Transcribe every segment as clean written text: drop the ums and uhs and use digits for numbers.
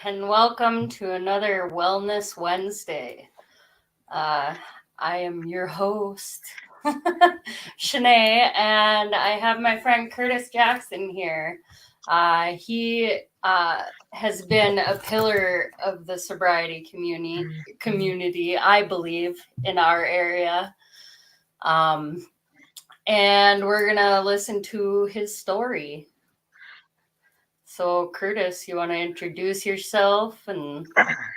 and welcome to another Wellness Wednesday. I am your host, Shanae, and I have my friend Curtis Jackson here. He has been a pillar of the sobriety community, I believe, in our area. Um, and we're going to listen to his story. So, Curtis, you want to introduce yourself and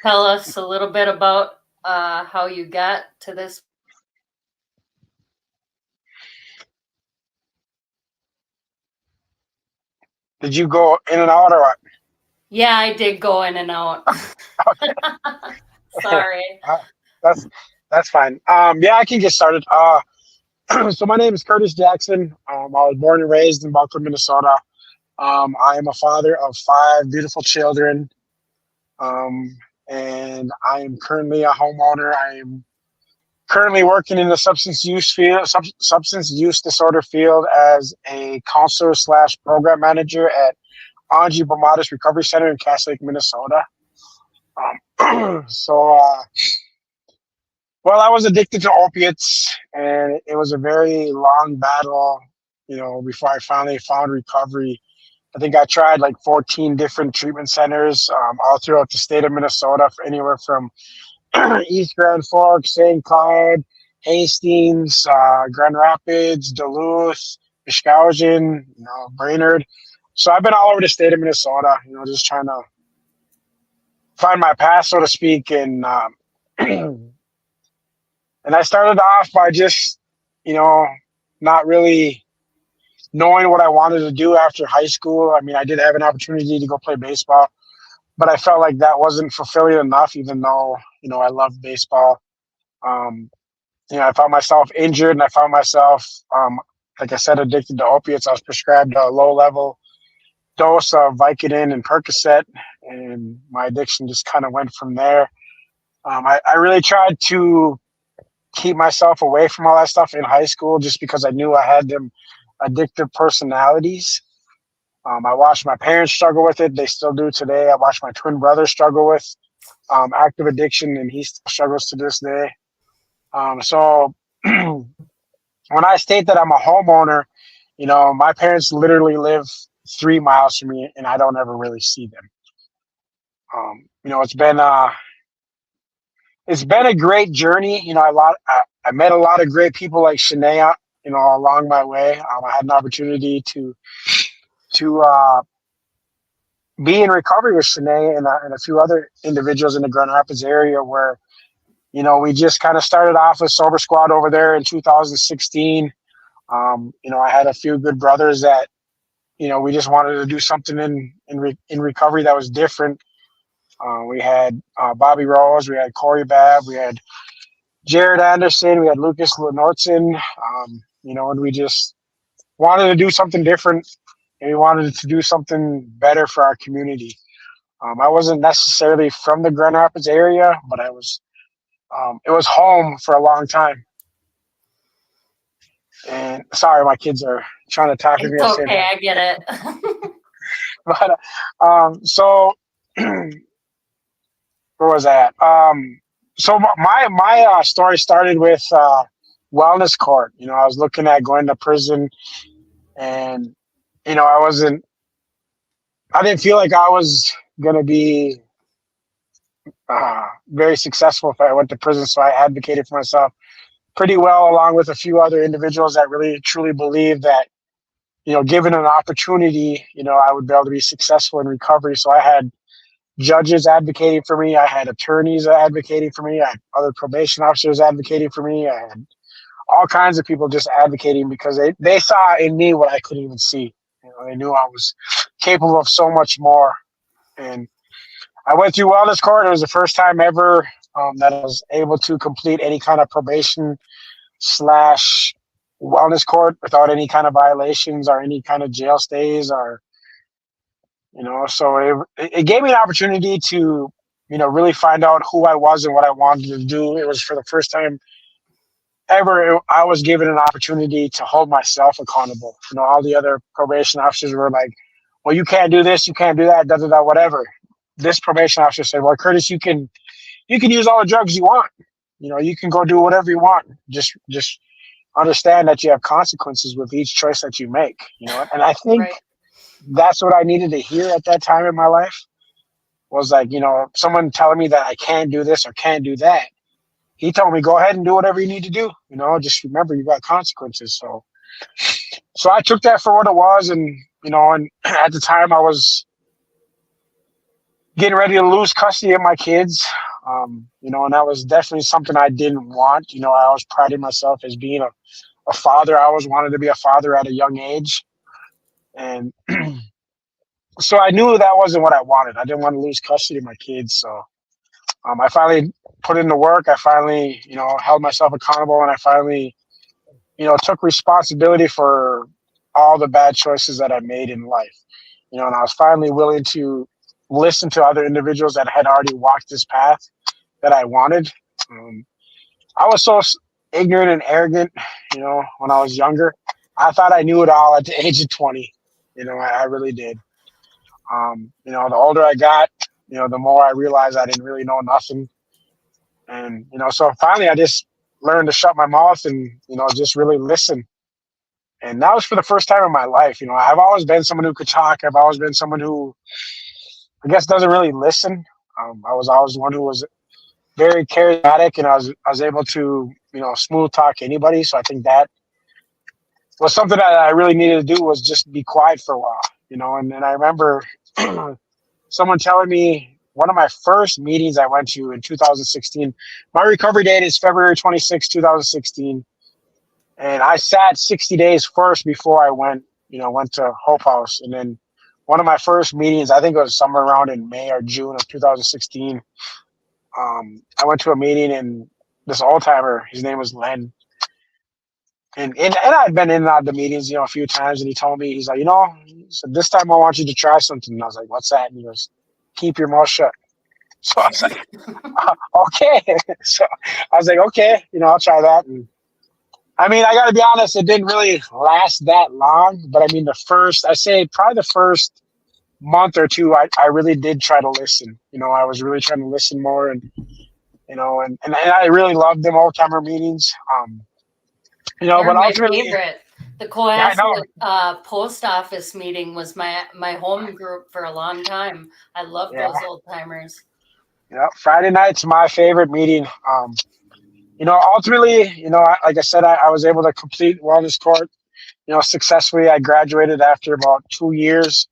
tell us a little bit about how you got to this? Did you go in and out or what? Yeah, I did go in and out. Sorry. Uh, that's that's fine. Yeah, I can get started. So my name is Curtis Jackson. I was born and raised in Buckland, Minnesota. I am a father of five beautiful children, um, and I am currently a homeowner. I am currently working in the substance use disorder field as a counselor slash program manager at Angie Bomatis Recovery Center in Cass Lake, Minnesota. So, well, I was addicted to opiates, and it was a very long battle, before I finally found recovery. I think I tried like 14 different treatment centers all throughout the state of Minnesota, for anywhere from East Grand Forks, St. Cloud, Hastings, Grand Rapids, Duluth, Muskegon, Brainerd. So I've been all over the state of Minnesota, just trying to find my path, so to speak. And and I started off by just, not really knowing what I wanted to do after high school. I mean, I did have an opportunity to go play baseball, but I felt like that wasn't fulfilling enough, even though, I loved baseball. Um, I found myself injured, and I found myself, like I said, addicted to opiates. I was prescribed a low-level dose of Vicodin and Percocet, and my addiction just kind of went from there. I really tried to keep myself away from all that stuff in high school, just because I knew I had them addictive personalities. I watched my parents struggle with it. They still do today. I watched my twin brother struggle with active addiction, and he still struggles to this day. So when I state that I'm a homeowner, my parents literally live 3 miles from me, and I don't ever really see them. It's been a great journey. I met a lot of great people like Shania, along my way. I had an opportunity to be in recovery with Shanae and a few other individuals in the Grand Rapids area, where, we just kind of started off with Sober Squad over there in 2016. I had a few good brothers that, we just wanted to do something in recovery that was different. We had Bobby Rose, we had Corey Babb, we had Jared Anderson, we had Lucas Lenortson, and we just wanted to do something different, and we wanted to do something better for our community. I wasn't necessarily from the Grand Rapids area, but it was home for a long time. And sorry, my kids are trying to talk with me. It's okay, I get it. But so where was that? So my story started with wellness court. I was looking at going to prison, and I didn't feel like I was gonna be very successful if I went to prison. So I advocated for myself pretty well, along with a few other individuals that really truly believe that, given an opportunity, I would be able to be successful in recovery. So I had judges advocating for me. I had attorneys advocating for me. I had other probation officers advocating for me. I had all kinds of people just advocating, because they saw in me what I couldn't even see. They knew I was capable of so much more. And I went through wellness court. It was the first time ever that I was able to complete any kind of probation slash wellness court without any kind of violations or any kind of jail stays, or, so it gave me an opportunity to, really find out who I was and what I wanted to do. It was for the first time ever I was given an opportunity to hold myself accountable. All the other probation officers were like, well, you can't do this, you can't do that, da da da, whatever. this probation officer said, "Well, Curtis, you can use all the drugs you want. You can go do whatever you want. Just understand that you have consequences with each choice that you make." And I think Right. that's what I needed to hear at that time in my life, was like, someone telling me that I can't do this or can't do that. He told me, go ahead and do whatever you need to do. Just remember you got consequences. So I took that for what it was. And at the time I was getting ready to lose custody of my kids. And that was definitely something I didn't want. I always prided myself as being a father. I always wanted to be a father at a young age. And so I knew that wasn't what I wanted. I didn't want to lose custody of my kids. So I finally put in the work. I finally, held myself accountable, and I finally, took responsibility for all the bad choices that I made in life. And I was finally willing to listen to other individuals that had already walked this path that I wanted. I was so ignorant and arrogant, when I was younger. I thought I knew it all at the age of 20. I really did. The older I got, the more I realized I didn't really know nothing. And, so finally I just learned to shut my mouth and, just really listen. And that was for the first time in my life. I've always been someone who could talk. I've always been someone who, I guess, doesn't really listen. I was always one who was very charismatic, and I was able to, smooth talk anybody. So I think that was something that I really needed to do, was just be quiet for a while, and I remember someone telling me, one of my first meetings I went to in 2016, my recovery date is February 26, 2016. And I sat 60 days first before I went to Hope House. And then one of my first meetings, I think it was somewhere around in May or June of 2016. I went to a meeting, and this old timer, his name was Len. And I'd been in and out of the meetings, a few times. And he told me, he's like, so this time I want you to try something. And I was like, what's that? And he goes, keep your mouth shut. So I was like, okay. So I was like, okay, I'll try that. And I mean, I got to be honest, it didn't really last that long. But I mean, probably the first month or two, I really did try to listen. I was really trying to listen more. And, and I really loved them old timer meetings. They're but my ultimately, favorite. The yeah, I know. Cohasset post office meeting was my home group for a long time. I love Yeah. those old timers. Yeah, Friday night's my favorite meeting. Ultimately, like I said, I was able to complete wellness court, successfully. I graduated after about 2 years.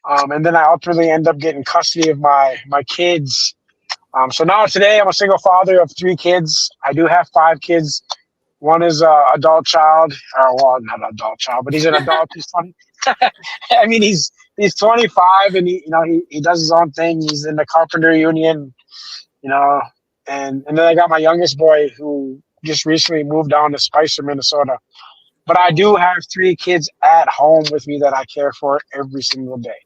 And then I ultimately end up getting custody of my kids. So now today I'm a single father of 3 kids. I do have 5 kids. One is a adult child, or well, not an adult child, but he's an adult. He's 20. I mean, he's 25, and he does his own thing. He's in the carpenter union, and then I got my youngest boy, who just recently moved down to Spicer, Minnesota. But I do have 3 kids at home with me that I care for every single day,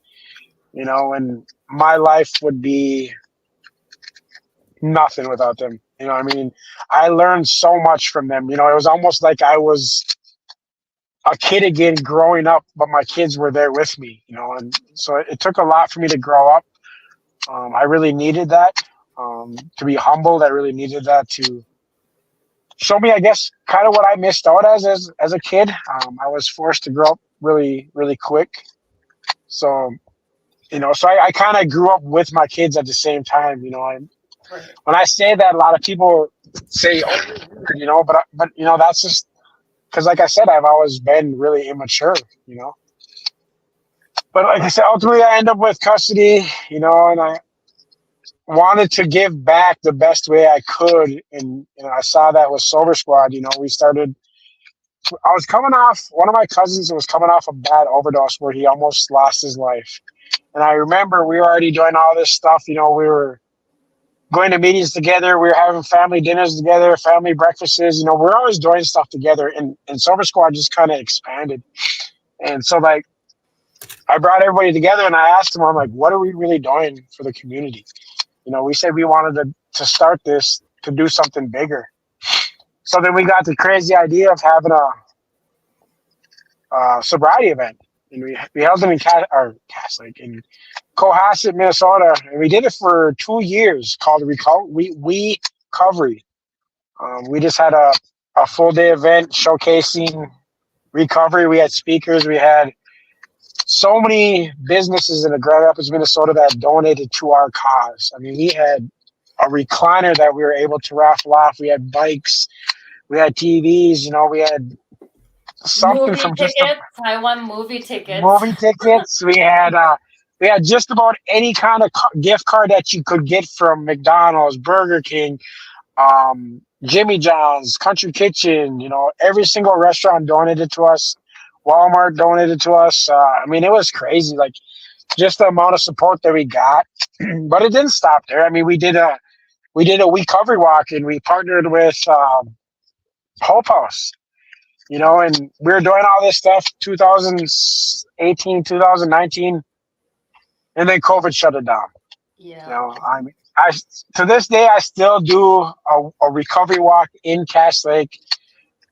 and my life would be nothing without them. I mean, I learned so much from them. It was almost like I was a kid again growing up, but my kids were there with me, and so it took a lot for me to grow up. I really needed that, to be humbled. I really needed that to show me, I guess, kind of what I missed out as a kid. I was forced to grow up really, really quick. So, so I kind of grew up with my kids at the same time. When I say that, a lot of people say, "Oh, but that's just because, like I said, I've always been really immature, But like I said, ultimately, I end up with custody, and I wanted to give back the best way I could, and I saw that with Sober Squad. We started. I was coming off. One of my cousins was coming off a bad overdose where he almost lost his life, and I remember we were already doing all this stuff. We were going to meetings together. We were having family dinners together, family breakfasts. We're always doing stuff together. And Sober Squad just kind of expanded. And so, like, I brought everybody together, and I asked them, I'm like, what are we really doing for the community? We said we wanted to start this to do something bigger. So then we got the crazy idea of having a sobriety event. And we held them in Cass Lake. And Cohasset, Minnesota, and we did it for 2 years called Recovery. We just had a full day event showcasing recovery. We had speakers. We had so many businesses in the Grand Rapids, Minnesota that donated to our cause. I mean, we had a recliner that we were able to raffle off. We had bikes. We had TVs. You know, we had something Movie from just tickets. I won movie tickets. movie tickets. We had just about any kind of gift card that you could get from McDonald's, Burger King, Jimmy John's, Country Kitchen. You know, every single restaurant donated to us. Walmart donated to us. I mean, it was crazy. Like just the amount of support that we got. But it didn't stop there. I mean, we did a recovery walk, and we partnered with Hope House. You know, and we were doing all this stuff 2018, 2019, and then COVID shut it down. Yeah. You know, I to this day I still do a recovery walk in Cache Lake.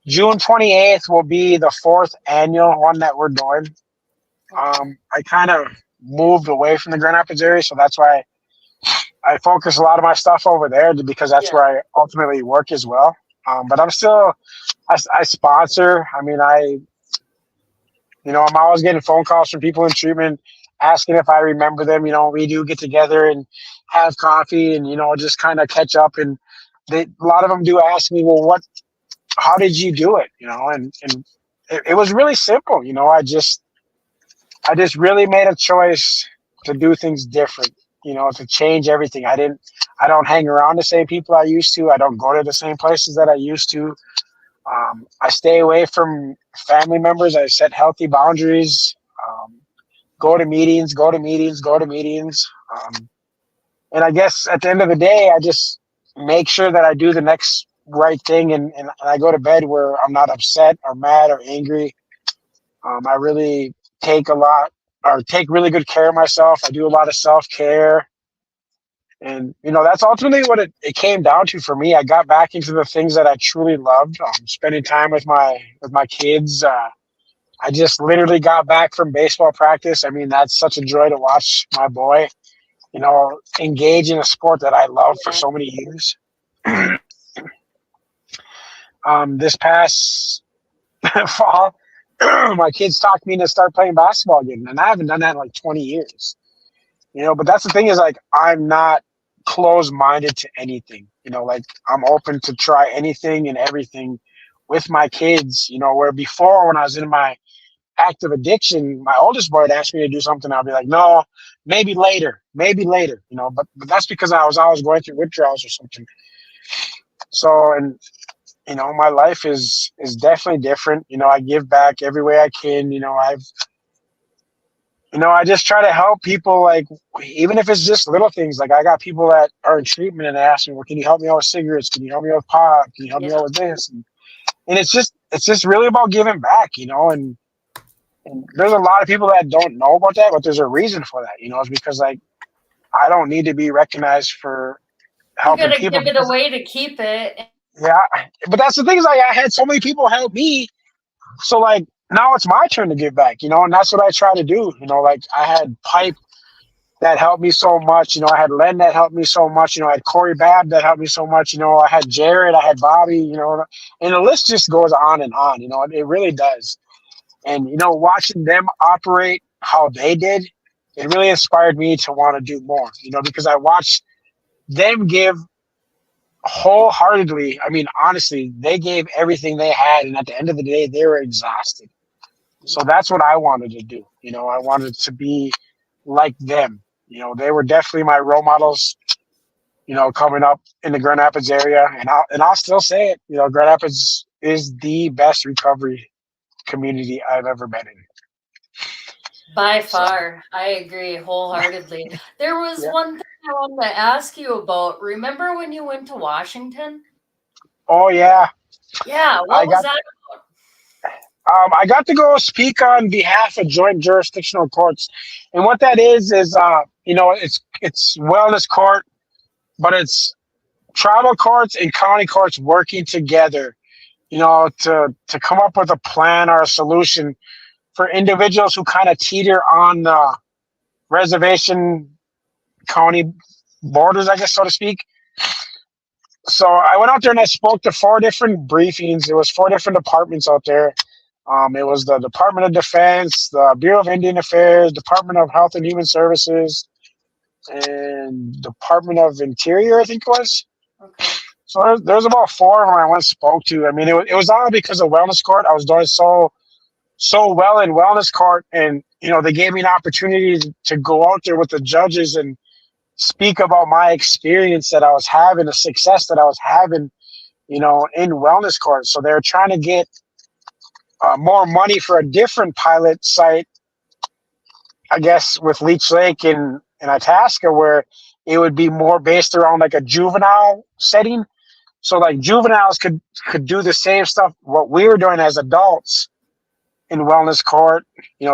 June 28th will be the 4th annual one that we're doing. I kind of moved away from the Grand Rapids area, so that's why I focus a lot of my stuff over there because that's where I ultimately work as well. But I'm still, I sponsor. I mean, I'm always getting phone calls from people in treatment asking if I remember them. You know, we do get together and have coffee and, you know, just kind of catch up. And a lot of them do ask me, well, how did you do it? You know, and it was really simple. You know, I just really made a choice to do things different, you know, to change everything. I don't hang around the same people I used to. I don't go to the same places that I used to. I stay away from family members. I set healthy boundaries, go to meetings. And I guess at the end of the day, I just make sure that I do the next right thing. And I go to bed where I'm not upset or mad or angry. I really take really good care of myself. I do a lot of self-care. And, you know, that's ultimately what it came down to for me. I got back into the things that I truly loved, spending time with my kids. I just literally got back from baseball practice. I mean, that's such a joy to watch my boy, you know, engage in a sport that I love for so many years. This past fall, my kids talked me to start playing basketball again, and I haven't done that in like 20 years. You know, but that's the thing is, like, I'm not closed-minded to anything. You know, like, I'm open to try anything and everything with my kids. You know, where before when I was in my active addiction, my oldest boy would ask me to do something, I'll be like, no, maybe later. You know, but that's because I was always going through withdrawals or something. So, and you know, my life is definitely different. You know, I give back every way I can. You know, I just try to help people, like, even if it's just little things. Like, I got people that are in treatment and they ask me, well, can you help me out with cigarettes? Can you help me out with pot? Can you help me out with this? And it's just really about giving back, you know, and there's a lot of people that don't know about that, but there's a reason for that, you know. It's because, like, I don't need to be recognized for helping people. You gotta give it away to keep it. Yeah, but that's the thing is, like, I had so many people help me, so, like, now it's my turn to give back, you know, and that's what I try to do. You know, like, I had Pipe that helped me so much. You know, I had Len that helped me so much. You know, I had Corey Babb that helped me so much. You know, I had Jared, I had Bobby, you know, and the list just goes on and on, you know, it really does. And, you know, watching them operate how they did, it really inspired me to want to do more, you know, because I watched them give wholeheartedly. I mean, honestly, they gave everything they had. And at the end of the day, they were exhausted. So that's what I wanted to do. You know, I wanted to be like them. You know, they were definitely my role models, you know, coming up in the Grand Rapids area. And I'll still say it, you know, Grand Rapids is the best recovery community I've ever been in. By far. I agree wholeheartedly. There was one thing I wanted to ask you about. Remember when you went to Washington? Oh, yeah. Yeah. What was that about? I got to go speak on behalf of Joint Jurisdictional Courts. And what that is, you know, it's wellness court, but it's tribal courts and county courts working together, you know, to come up with a plan or a solution for individuals who kind of teeter on the reservation county borders, I guess, so to speak. So I went out there and I spoke to 4 different briefings. It was 4 different departments out there. It was the Department of Defense, the Bureau of Indian Affairs, Department of Health and Human Services, and Department of Interior, I think it was. Okay. So there's about 4 of them I went and spoke to. I mean, it was all because of wellness court. I was doing so well in wellness court, and they gave me an opportunity to go out there with the judges and speak about my experience that I was having, the success that I was having, in wellness court. So they're trying to get more money for a different pilot site, I guess, with Leech Lake in Itasca, where it would be more based around like a juvenile setting. So like juveniles could do the same stuff what we were doing as adults in wellness court,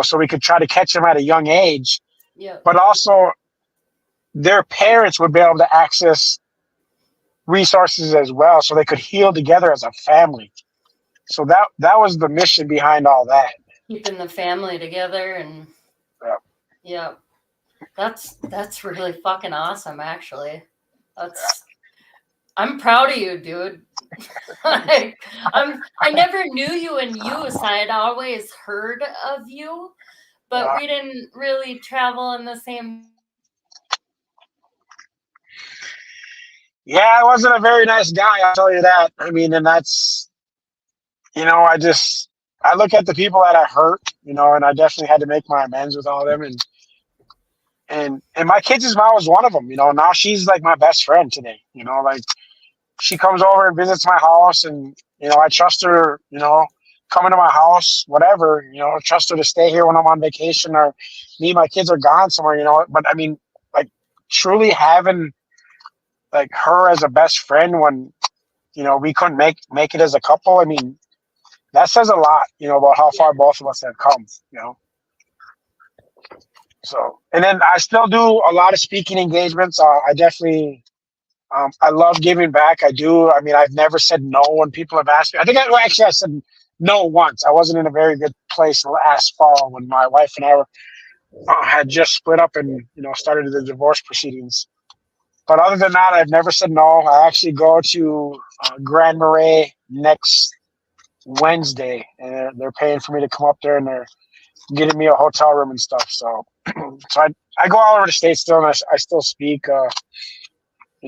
so we could try to catch them at a young age. Yeah. But also their parents would be able to access resources as well, so they could heal together as a family. So that was the mission behind all that. Keeping the family together and yeah. That's really fucking awesome, actually. I'm proud of you, dude. I never knew you in use. I had always heard of you, but we didn't really travel in the same. Yeah, I wasn't a very nice guy, I'll tell you that. I mean, and that's, I look at the people that I hurt, and I definitely had to make my amends with all of them. And my kid's mom was one of them. Now she's like my best friend today. Like she comes over and visits my house, and I trust her. Coming to my house, whatever. Trust her to stay here when I'm on vacation, or me and my kids are gone somewhere. But I mean, like truly having like her as a best friend when we couldn't make it as a couple. I mean, that says a lot. About how far both of us have come. So, and then I still do a lot of speaking engagements. I definitely, I love giving back. I do. I mean, I've never said no when people have asked me. I think I said no once. I wasn't in a very good place last fall when my wife and I had just split up and, started the divorce proceedings. But other than that, I've never said no. I actually go to Grand Marais next Wednesday, and they're paying for me to come up there, and they're getting me a hotel room and stuff. So, I go all over the state still, and I still speak. I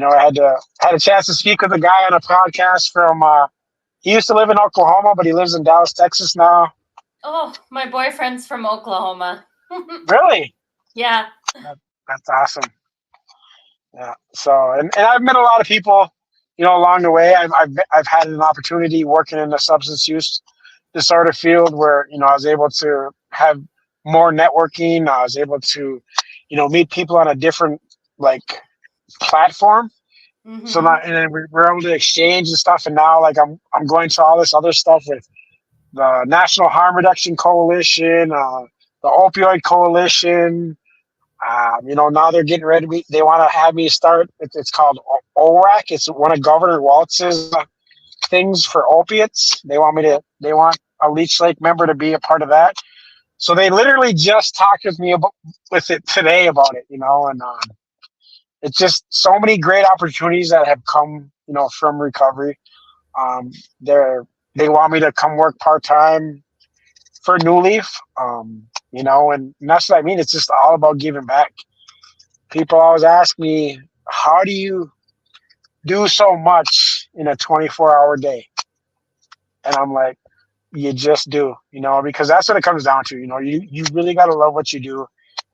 had a chance to speak with a guy on a podcast from. He used to live in Oklahoma, but he lives in Dallas, Texas now. Oh, my boyfriend's from Oklahoma. Really? Yeah. That's awesome. Yeah. So, and I've met a lot of people, along the way. I've had an opportunity working in the substance use disorder field where, I was able to have more networking. I was able to, meet people on a different platform. Mm-hmm. So now, and then we're able to exchange and stuff. And now I'm going to all this other stuff with the National Harm Reduction Coalition, the Opioid Coalition. Now they're getting ready. They want to have me start. It's called ORAC. It's one of Governor Walz's things for opiates. They want a Leech Lake member to be a part of that. So they literally just talked with me with it today about it, and it's just so many great opportunities that have come, from recovery. They want me to come work part-time for New Leaf, and that's what I mean. It's just all about giving back. People always ask me, how do you do so much in a 24-hour day? And I'm like, you just do, because that's what it comes down to. You really got to love what you do,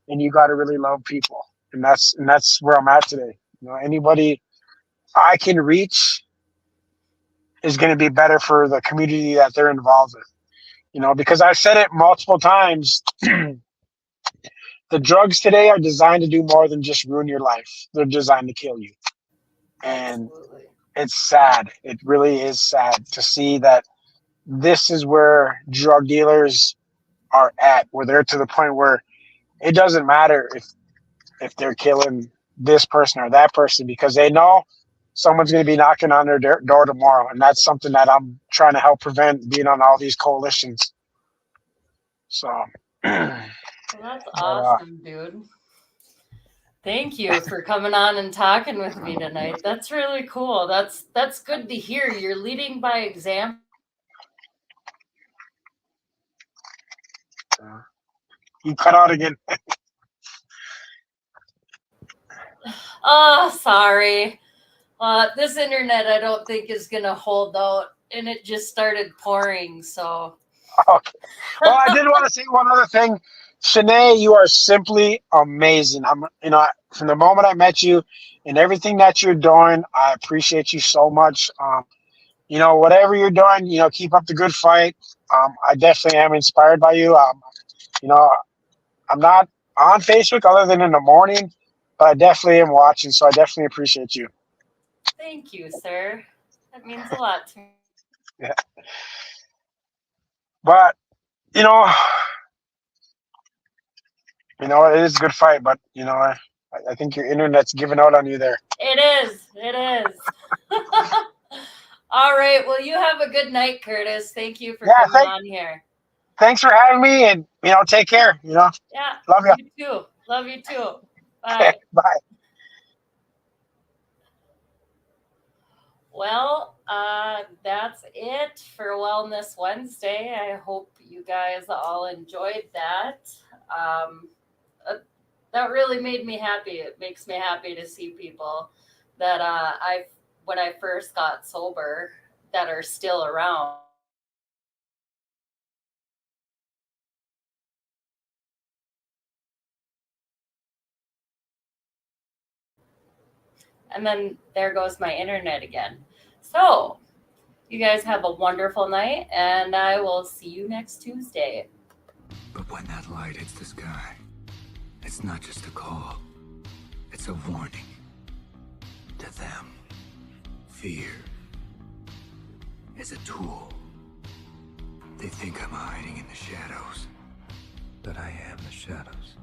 and you got to really love people. And that's where I'm at today. Anybody I can reach is going to be better for the community that they're involved with. Because I've said it multiple times, the drugs today are designed to do more than just ruin your life. They're designed to kill you. And absolutely. It's sad. It really is sad to see that this is where drug dealers are at, where they're to the point where it doesn't matter if they're killing this person or that person, because they know someone's going to be knocking on their door tomorrow. And that's something that I'm trying to help prevent, being on all these coalitions. So well, that's awesome, dude. Thank you for coming on and talking with me tonight. That's really cool. That's good to hear. You're leading by example. You cut out again. Oh, sorry. This internet I don't think is gonna hold out, and it just started pouring. So. Okay. Well, I did want to say one other thing. Shanae, you are simply amazing. From the moment I met you and everything that you're doing, I appreciate you so much. Whatever you're doing, keep up the good fight. I definitely am inspired by you. You know, I'm not on Facebook other than in the morning, but I definitely am watching. So I definitely appreciate you. Thank you, sir. That means a lot to me. Yeah. But you know, it is a good fight. But I think your internet's giving out on you there. It is. It is. All right. Well, you have a good night, Curtis. Thank you for coming on here. Thanks for having me, and take care. Yeah. Love you. You too. Love you too. Bye. Bye. Well, that's it for Wellness Wednesday. I hope you guys all enjoyed that. That really made me happy. It makes me happy to see people that when I first got sober, that are still around. And then there goes my internet again. So, you guys have a wonderful night, and I will see you next Tuesday. But when that light hits the sky, it's not just a call. It's a warning. To them, fear is a tool. They think I'm hiding in the shadows, but I am the shadows.